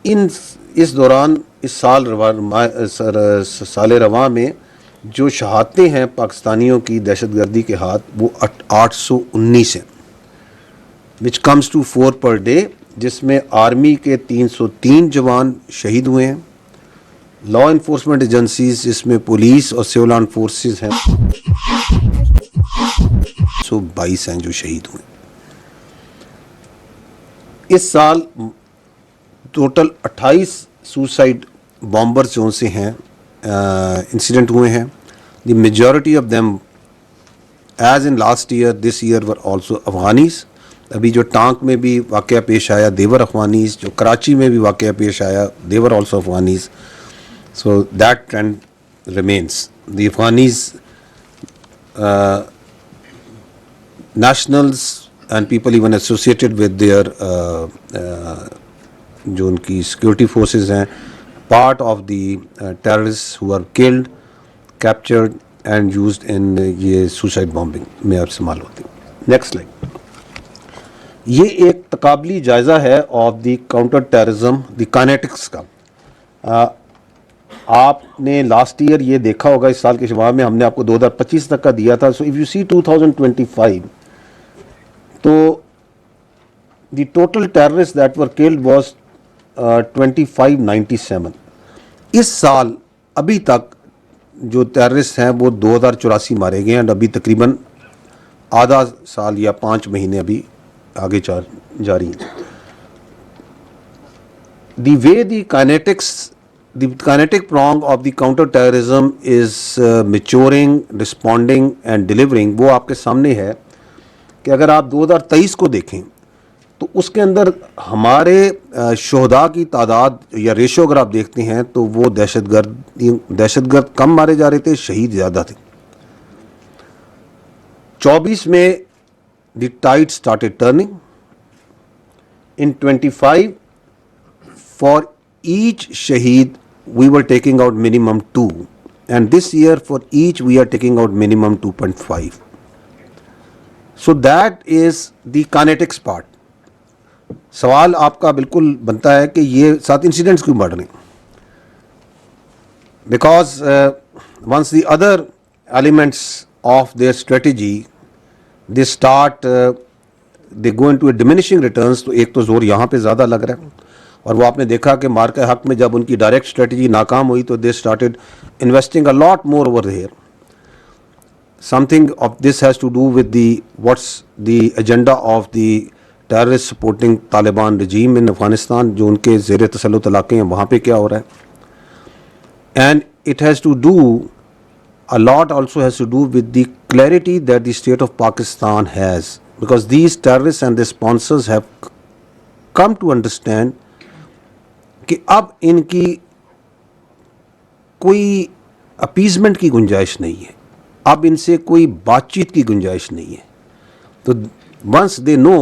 इस दौरान इस साल रवां में जो शहादतें हैं पाकिस्तानियों की दहशतगर्दी के हाथ वो 819 हैं, which comes to 4 per day, जिसमें आर्मी के 303 जवान शहीद हुए हैं, लॉ इन्फोर्समेंट एजेंसीज जिसमें पुलिस और सिविल आर्म फोर्सेस हैं 122 हैं जो शहीद हुए। इस साल टोटल 28 सुसाइड बॉम्बर्स जो से हैं इंसिडेंट हुए हैं। The majority of them as in last year this year were also Afghanis. अभी जो टांक में भी वाक़या पेश आया देवर अफगानीज, जो कराची में भी वाक़या पेश आया they were also Afghanis. So that trend remains. The Afghanis nationals and people even associated with their जो उनकी सिक्योरिटी फोर्सेस हैं, part of the terrorist who are killed, captured and used in ये सुसाइड बॉम्बिंग में अब इस्तेमाल होती है। Next slide. ये एक तकाबली जायज़ा है of the counter terrorism, the kinetics का। आपने लास्ट ईयर ये देखा होगा, इस साल के शुरुआत में हमने आपको 2025 तक का दिया था। सो इफ़ यू सी 2025, तो the total terrorist that were killed was 2597। इस साल अभी तक जो टेररिस्ट हैं वो 2084 मारे गए हैं। अभी तकरीबन आधा साल या 5 महीने अभी आगे जारी हैं। The way the kinetic prong of the counter terrorism is maturing, responding and delivering, वो आपके सामने है कि अगर आप 2023 को देखें तो उसके अंदर हमारे शोहदा की तादाद या रेशो अगर आप देखते हैं तो वो दहशतगर्द कम मारे जा रहे थे, शहीद ज़्यादा थे। 24 में the tide started turning. In 25 for each शहीद we were taking out minimum 2, and this year for each we are taking out minimum 2.5. So that is the kinetics part. सवाल आपका बिल्कुल बनता है कि ये 7 इंसिडेंट्स क्यों बढ़ रहे हैं? Because once the other elements of their strategy they start they go into a diminishing returns, तो एक तो जोर यहाँ पे ज़्यादा लग रहा है और वो आपने देखा कि मार के हक में जब उनकी डायरेक्ट स्ट्रेटजी नाकाम हुई तो they started investing a lot more over there. Something of this has to do with the what's the agenda of the terrorist supporting Taliban regime in Afghanistan, जो उनके ज़ेर तसल्लुत इलाके हैं वहाँ पे क्या हो रहा है। And it has to do a lot also has to do with the clarity that the state of Pakistan has, because these terrorists and their sponsors have come to understand कि अब इनकी कोई अपीजमेंट की गुंजाइश नहीं है, अब इनसे कोई बातचीत की गुंजाइश नहीं है। तो once they know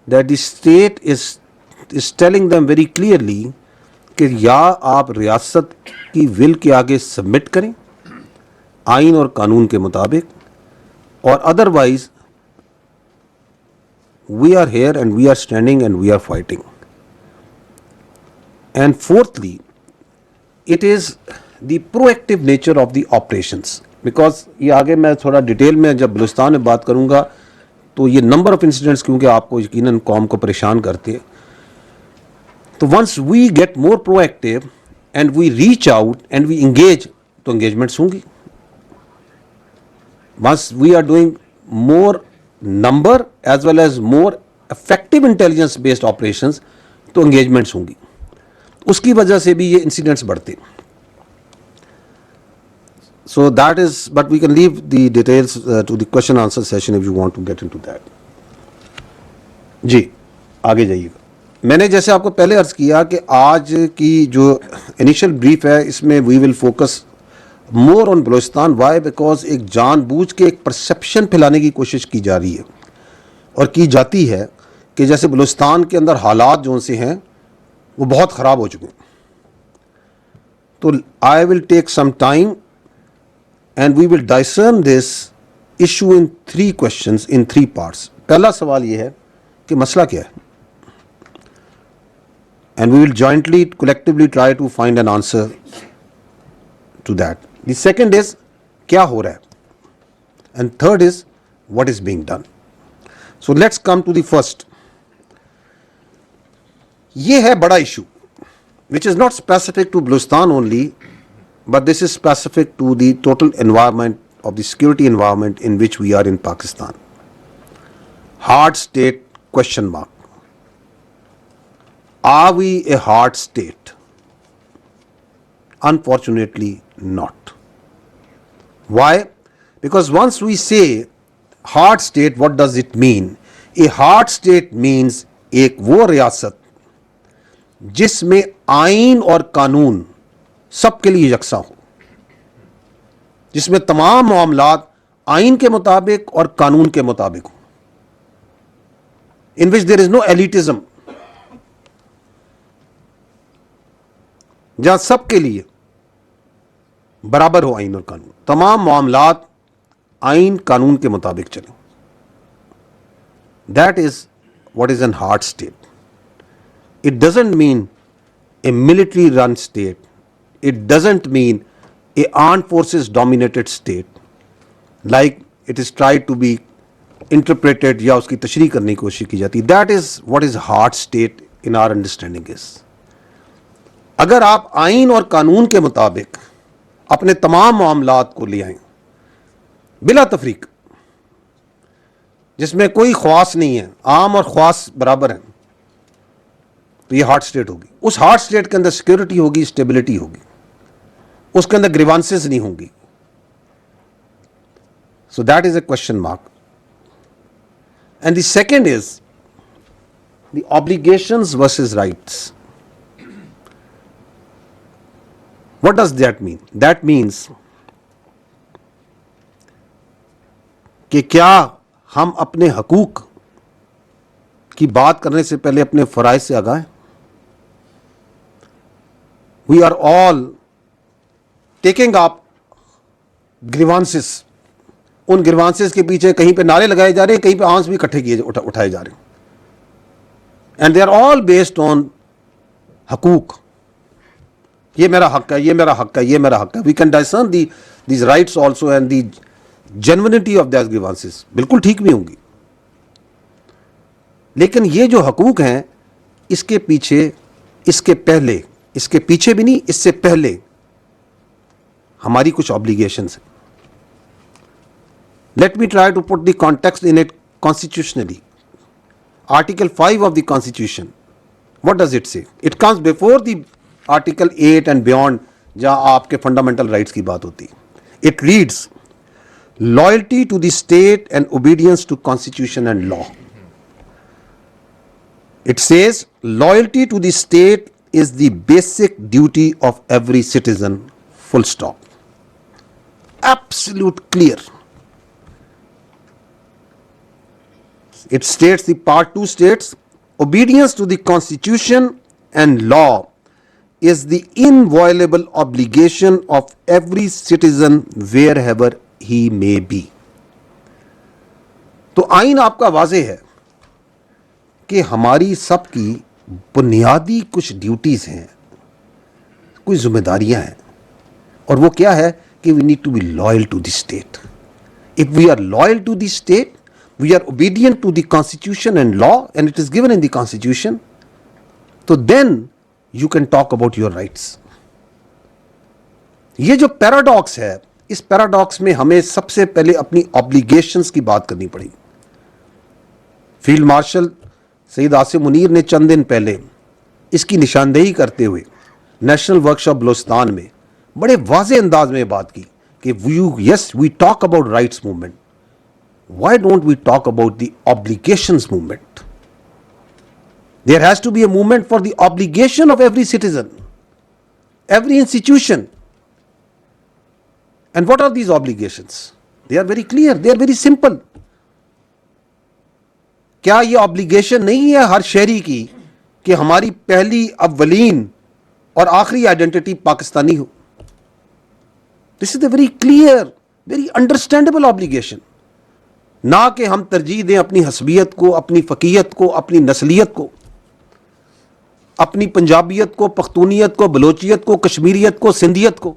that the state is telling them very clearly कि या आप रियासत की विल के आगे सबमिट करें आइन और कानून के मुताबिक, और otherwise we are here and we are standing and we are fighting. And fourthly, it is the proactive nature of the operations, because ये आगे मैं थोड़ा डिटेल में जब बलूचिस्तान में बात करूँगा तो ये नंबर ऑफ इंसिडेंट्स क्योंकि आपको यकीनन कौम को परेशान करते हैं। तो once we get more proactive and we reach out and we engage, तो इंगेजमेंट्स होंगी। Once we are doing more number as well as more effective intelligence based operations, तो इंगेजमेंट्स होंगी। उसकी वजह से भी ये इंसिडेंट्स बढ़ते। So that is, but we can leave the details to the question answer session if you want to get into that. जी आगे जाइएगा। मैंने जैसे आपको पहले अर्ज किया कि आज की जो इनिशियल ब्रीफ है इसमें we will focus more on Balochistan. Why? Because एक जानबूझ के एक परसेप्शन फैलाने की कोशिश की जा रही है और की जाती है कि जैसे बलूचिस्तान के अंदर हालात जो से हैं वो बहुत ख़राब हो चुके हैं। तो I will take some time and we will discern this issue in 3 questions in 3 parts. पहला सवाल ये है कि मसला क्या है। and we will jointly, collectively try to find an answer to that. The second is क्या हो रहा है, and third is what is being done. So let's come to the first. ये है बड़ा issue which is not specific to Baluchistan only, but this is specific to the total environment of the security environment in which we are in Pakistan. Hard state question mark. Are we a hard state? Unfortunately not. Why? Because once we say hard state, what does it mean? A hard state means एक वो रियासत जिसमें आइन और कानून सबके लिए यकसा हो, जिसमें तमाम मामलात आइन के मुताबिक और कानून के मुताबिक हो, in which there is no elitism, जहां सबके लिए बराबर हो आइन और कानून, तमाम मामलात आइन कानून के मुताबिक चले. That is what is an hard state. It doesn't mean a military run state. It doesn't mean a armed forces dominated state like it is tried to be interpreted या उसकी तशरीह करने की कोशिश की जाती. That is what is hard state in our understanding is. अगर आप आइन और कानून के मुताबिक अपने तमाम मामलात को ले आए बिला तफरीक, जिसमें कोई ख्वास नहीं है, आम और ख्वास बराबर हैं, तो ये हार्ड स्टेट होगी. उस हार्ड स्टेट के अंदर सिक्योरिटी होगी, स्टेबिलिटी होगी, उसके अंदर ग्रीवांसेस नहीं होंगी. सो that is a question mark. And the second is the obligations versus rights. What does that mean? That means कि क्या हम अपने हकूक की बात करने से पहले अपने फराइज से आगाह हैं? We are all taking up grievances. उन ग्रीवांसेस के पीछे कहीं पे नारे लगाए जा रहे हैं, कहीं पे आंस भी इकट्ठे किए उठाए जा रहे हैं. And they are all based on हकूक. ये मेरा हक है, ये मेरा हक है, ये मेरा हक है. We can discern these rights also and the genuinity of that grievances बिल्कुल ठीक भी होंगी. लेकिन ये जो हकूक हैं, इसके पीछे, इसके पहले, इसके पीछे भी नहीं, इससे पहले हमारी कुछ ऑब्लिगेशंस हैं. Let me try to put the context in it constitutionally. Article 5 of the constitution, what does it say? It comes before the article 8 and beyond, जहां आपके फंडामेंटल राइट्स की बात होती है. It reads loyalty to the state and obedience to constitution and law. It says loyalty to the state is the basic duty of every citizen, full stop. Absolute clear. It states, the part 2 states, obedience to the constitution and law is the inviolable obligation of every citizen wherever he may be. तो आइन आपका वाज़ेह है कि हमारी सबकी बुनियादी कुछ duties हैं, कुछ जिम्मेदारियां हैं, और वो क्या है कि we need to be loyal to the state. If we are loyal to the state, we are obedient to the constitution and law, and it is given in the constitution, तो then you can talk about your rights. ये जो paradox है, इस paradox में हमें सबसे पहले अपनी ऑब्लिगेशंस की बात करनी पड़ी. फील्ड मार्शल सईद आसिम मुनीर ने चंद दिन पहले इसकी निशानदेही करते हुए नेशनल वर्कशॉप बलूचिस्तान में बड़े वाज़ेह अंदाज में बात की कि we talk about rights movement, why don't we talk about the obligations movement? There has to be a movement for the obligation of every citizen, every institution. And what are these obligations? They are very clear, they are very simple. क्या ये obligation नहीं है हर शहरी की कि हमारी पहली, अव्वलीन और आखिरी आइडेंटिटी पाकिस्तानी हो? This is a very clear, very understandable obligation. ना कि हम तरजीह दें अपनी हसबियत को, अपनी फ़कीयत को, अपनी नस्लियत को. अपनी पंजाबियत को, पख्तूनियत को, बलोचियत को, कश्मीरियत को, सिंधियत को।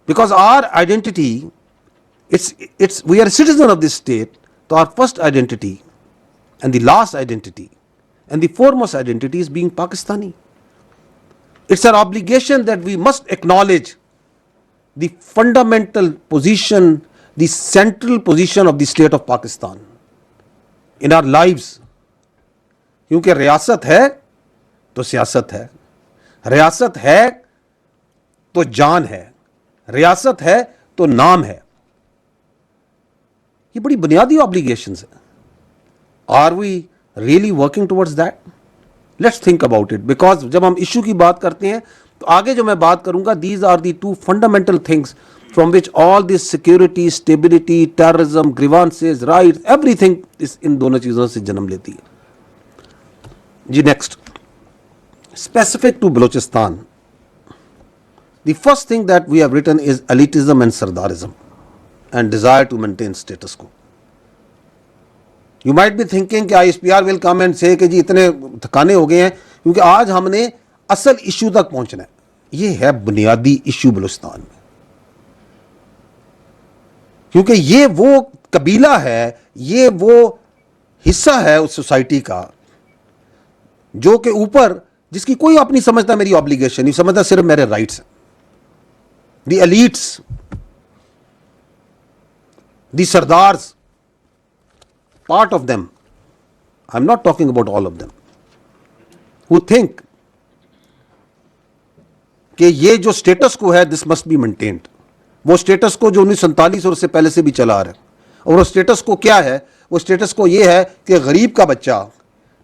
Because our identity, it's we are a citizen of this state, so our first identity and the last identity and the foremost identity is being Pakistani. It's our obligation that we must acknowledge the fundamental position, the central position of the state of Pakistan in our lives. क्योंकि रियासत है तो सियासत है, रियासत है तो जान है, रियासत है तो नाम है। ये बड़ी बुनियादी ऑब्लिगेशंस है। Are we really working towards that? Let's think about it, because जब हम इशू की बात करते हैं तो आगे जो मैं बात करूंगा, these are the two fundamental things from which all this security, stability, terrorism, grievances, rights, everything is इन दोनों चीजों से जन्म लेती है जी। Next, specific to Balochistan, the first thing that we have written is elitism and sardarism and desire to maintain status quo. You might be thinking कि ISPR will come and say कि जी इतने थकाने हो गए हैं, क्योंकि आज हमने असल इशू तक पहुंचना है। ये है बुनियादी इशू बलूचिस्तान में, क्योंकि ये वो कबीला है, ये वो हिस्सा है उस सोसाइटी का जो के ऊपर, जिसकी कोई आप नहीं समझता मेरी ऑब्लिगेशन, नहीं समझता सिर्फ मेरे राइट्स हैं। The elites, the Sardars, part of them, I'm not talking about all of them, who think कि ये जो स्टेटस को है, दिस मस्ट बी मेंटेन्ड। वो स्टेटस को जो 1947 और उससे पहले से भी चला आ रहा है। और वो स्टेटस को क्या है? वो स्टेटस को ये है कि गरीब का बच्चा,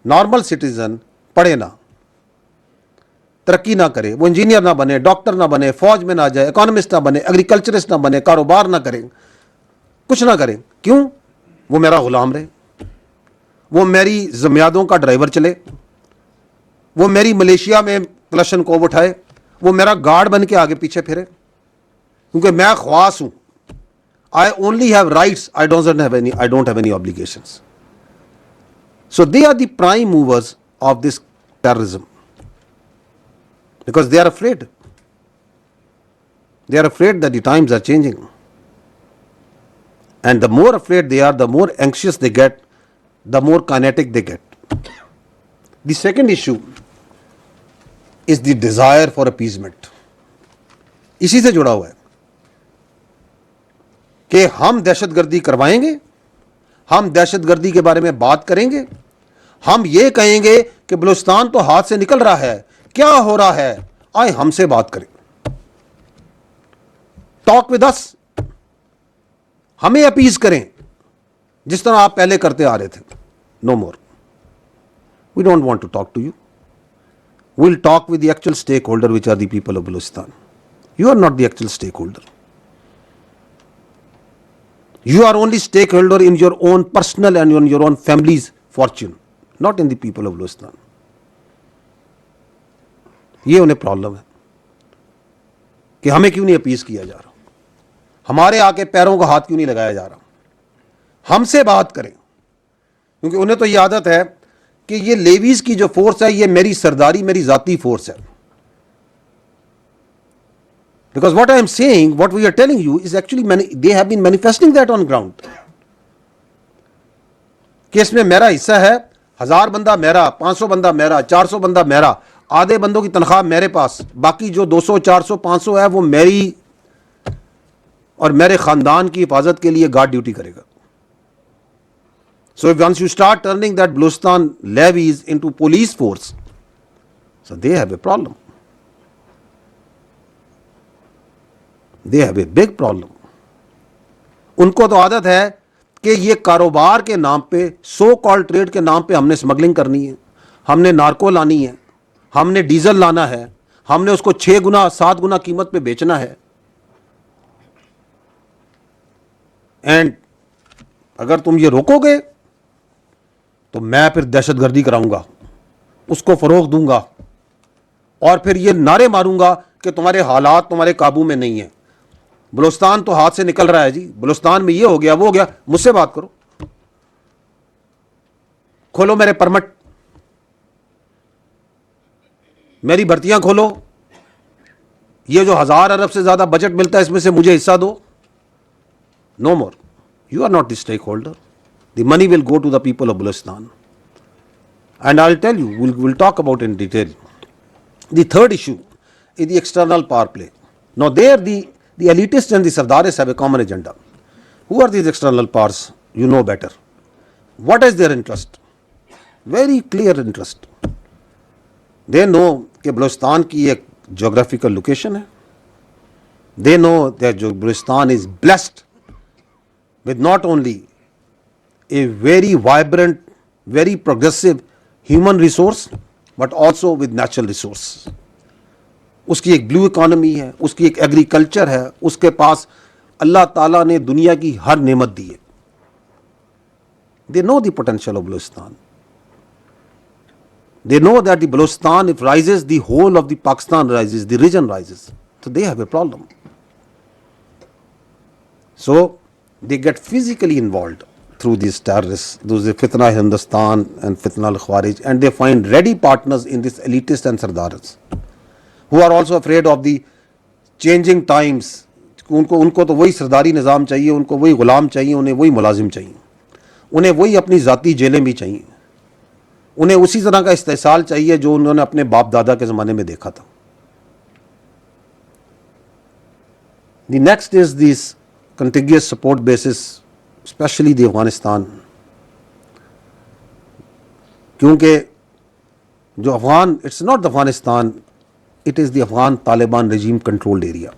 नॉर्मल सिटीजन, पढ़े ना, तरक्की ना करे, वो इंजीनियर ना बने, डॉक्टर ना बने, फौज में ना जाए, इकोनॉमिस्ट ना बने, एग्रीकल्चरिस्ट ना बने, कारोबार ना करें, कुछ ना करें। क्यों? वो मेरा गुलाम रहे, वो मेरी जमियादों का ड्राइवर चले, वो मेरी मलेशिया में क्लशन को उठाए, वो मेरा गार्ड बन के आगे पीछे फिरे, क्योंकि मैं ख्वास हूं। I only have rights, I don't have any obligations. So they are the prime movers of this terrorism, because they are afraid that the times are changing. And the more afraid they are, the more anxious they get, the more kinetic they get. The second issue is the desire for appeasement. इसी से जुड़ा हुआ है कि हम दहशतगर्दी करवाएंगे, हम दहशतगर्दी के बारे में बात करेंगे, हम ये कहेंगे कि बलूचिस्तान तो हाथ से निकल रहा है, क्या हो रहा है, आए हमसे बात करें, टॉक विद अस, हमें अपीज करें जिस तरह आप पहले करते आ रहे थे। No more, we don't want to talk to you, we will talk with the actual stakeholder which are the people of Balochistan. You are not the actual stakeholder, you are only stakeholder in your own personal and in your own family's fortune, not in the people of Balochistan. ये उन्हें problem है कि हमें क्यों नहीं appease किया जा रहा, हमारे आके पैरों का हाथ क्यों नहीं लगाया जा रहा, हमसे बात करें। क्योंकि उन्हें तो ये आदत है कि ये लेवीज की जो फोर्स है ये मेरी सरदारी, मेरी जाती फोर्स है। Because what I am saying, what we are telling you is actually they have been manifesting that on ground. कि इसमें मेरा हिस्सा है, 1000 बंदा मेरा, 500 बंदा मेरा, 400 बंदा मेरा, आधे बंदों की तनख्वाह मेरे पास, बाकी जो 200, 400, 500 है वो मेरी और मेरे खानदान की हिफाजत के लिए गार्ड ड्यूटी करेगा। So once you start turning that Balochistan levies into police force, so they have a problem. They have a big problem. उनको तो आदत है कि ये कारोबार के नाम पे, सो कॉल्ड ट्रेड के नाम पे हमने स्मगलिंग करनी है, हमने नार्को लानी है, हमने डीजल लाना है, हमने उसको 6 गुना 7 गुना कीमत पे बेचना है। एंड अगर तुम ये रोकोगे तो मैं फिर दहशतगर्दी कराऊंगा, उसको फरोग दूंगा और फिर ये नारे मारूंगा कि तुम्हारे हालात तुम्हारे काबू में नहीं है, बलूचिस्तान तो हाथ से निकल रहा है जी, बलूचिस्तान में ये हो गया वो हो गया, मुझसे बात करो, खोलो मेरे परमिट, मेरी भर्तियां खोलो, ये जो 1000 अरब से ज़्यादा बजट मिलता है इसमें से मुझे हिस्सा दो. No more. You are not the stakeholder. The money will go to the people of Balochistan. And I'll tell you, we'll talk about in detail. The third issue is the external power play. Now there the elitists and the Sardaris have a common agenda. Who are these external powers? You know better. What is their interest? Very clear interest. They know कि बलूचिस्तान की एक geographical location है. They know that Balochistan is blessed with not only a very vibrant, very progressive human resource, but also with natural resource. उसकी एक blue economy है, उसकी एक agriculture है, उसके पास अल्लाह ताला ने दुनिया की हर नेमत दी है. They know the potential of Balochistan. They know that the Balochistan, if rises, the whole of the Pakistan rises, the region rises. So they have a problem. So they get physically involved through these terrorists, those Fitna Hindustan and Fitna al-Khawarij, and they find ready partners in this elitist and Sardaris, who are also afraid of the changing times. उनको तो वही सरदारी निज़ाम चाहिए, उनको वही गुलाम चाहिए, उन्हें वही मुलाजिम चाहिए, उन्हें वही अपनी ज़ाती जेलें भी चाहिए, उन्हें उसी तरह का इस्तेसाल चाहिए जो उन्होंने अपने बाप दादा के ज़माने में देखा था. The next is this contiguous support basis, especially the Afghanistan, क्योंकि जो Afghan, it's not the Afghanistan, it is the Afghan Taliban regime controlled area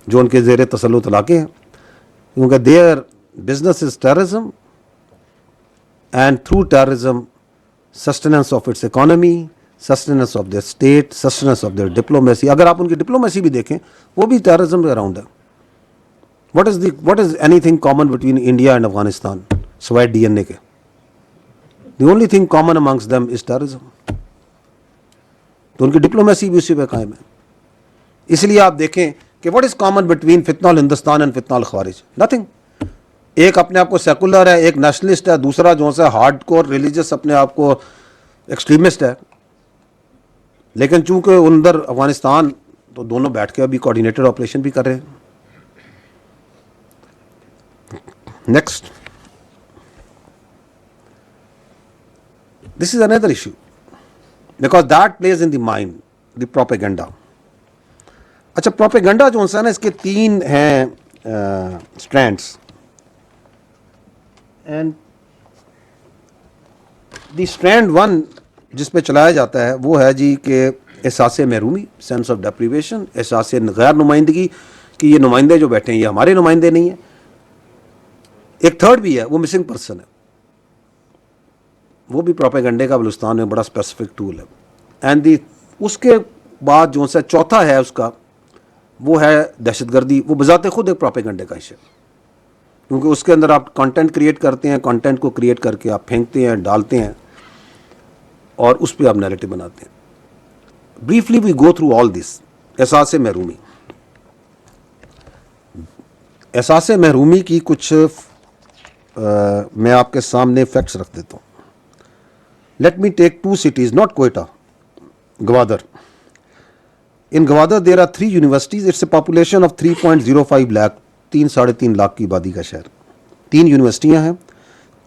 जो उनके ज़ेरे तसल्लुत इलाके हैं, क्योंकि their business is terrorism, and through terrorism sustenance of its economy, sustenance of their state, sustenance of their diplomacy. अगर आप उनकी diplomacy भी देखें वो भी terrorism के अराउंड है. What is anything common between India and Afghanistan? Swipe DNA के. The only thing common amongst them is terrorism. तो उनकी डिप्लोमेसी भी उसी पे कायम है. इसलिए आप देखें कि what is common between फितना हिंदुस्तान and फितना ख़वारिज? Nothing. एक अपने आप को सेकुलर है, एक नेशनलिस्ट है, दूसरा जो है हार्डकोर रिलीजियस अपने आप को एक्सट्रीमिस्ट है. लेकिन चूंकि अंदर अफगानिस्तान, तो दोनों बैठ के अभी कोऑर्डिनेटेड ऑपरेशन भी कर रहे हैं. Next, this is another issue because that plays in the mind, the propaganda. अच्छा, प्रोपेगेंडा जो है ना, इसके 3 हैं स्ट्रैंड्स. एंड द स्ट्रैंड 1 जिस पे चलाया जाता है वो है जी कि एहसास महरूमी, सेंस ऑफ डेप्रीवेशन, एहसास गैर नुमाइंदगी, कि ये नुमाइंदे जो बैठे हैं ये हमारे नुमाइंदे नहीं हैं. एक थर्ड भी है, वो मिसिंग पर्सन है. वो भी प्रोपेगेंडे का बलूचिस्तान में बड़ा स्पेसिफिक टूल है. एंड उसके बाद जो सा चौथा है उसका, वो है दहशतगर्दी. वो बजाते खुद एक प्रोपेगेंडे का इशू, क्योंकि उसके अंदर आप कंटेंट क्रिएट करते हैं, कंटेंट को क्रिएट करके आप फेंकते हैं, डालते हैं और उस पर आप नैरेटिव बनाते हैं. Briefly we go through all this. एहसास महरूमी. एहसास महरूमी की कुछ मैं आपके सामने फैक्ट्स रख देता हूँ. Let me take 2 cities, not Quetta, Gwadar. In Gwadar there are 3 universities. It's a population of 3.05 lakh, 3-3.5 lakh की आबादी का शहर. 3 यूनिवर्सिटियाँ हैं,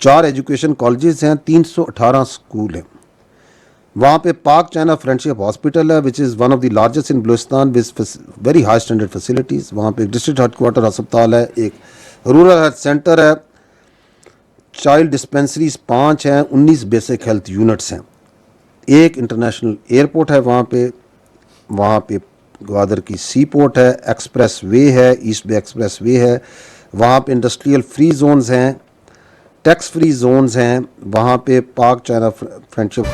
4 एजुकेशन कॉलेजेस हैं, 318 स्कूल हैं. वहाँ पे पाक चाइना फ्रेंडशिप हॉस्पिटल है, which is one of the largest in Balochistan with very high standard facilities. वहाँ पे एक डिस्ट्रिक्ट हेडक्वार्टर अस्पताल है, एक रूरल हेल्थ सेंटर है, चाइल्ड डिस्पेंसरीज 5 हैं, 19 बेसिक हेल्थ यूनिट्स हैं, एक इंटरनेशनल एयरपोर्ट है वहाँ पे ग्वादर की सी पोर्ट है, एक्सप्रेस वे है, ईस्ट बे एक्सप्रेस वे है. वहाँ पे इंडस्ट्रियल फ्री जोन्स हैं, टैक्स फ्री जोन्स हैं. वहाँ पे पाक चाइना फ्रेंडशिप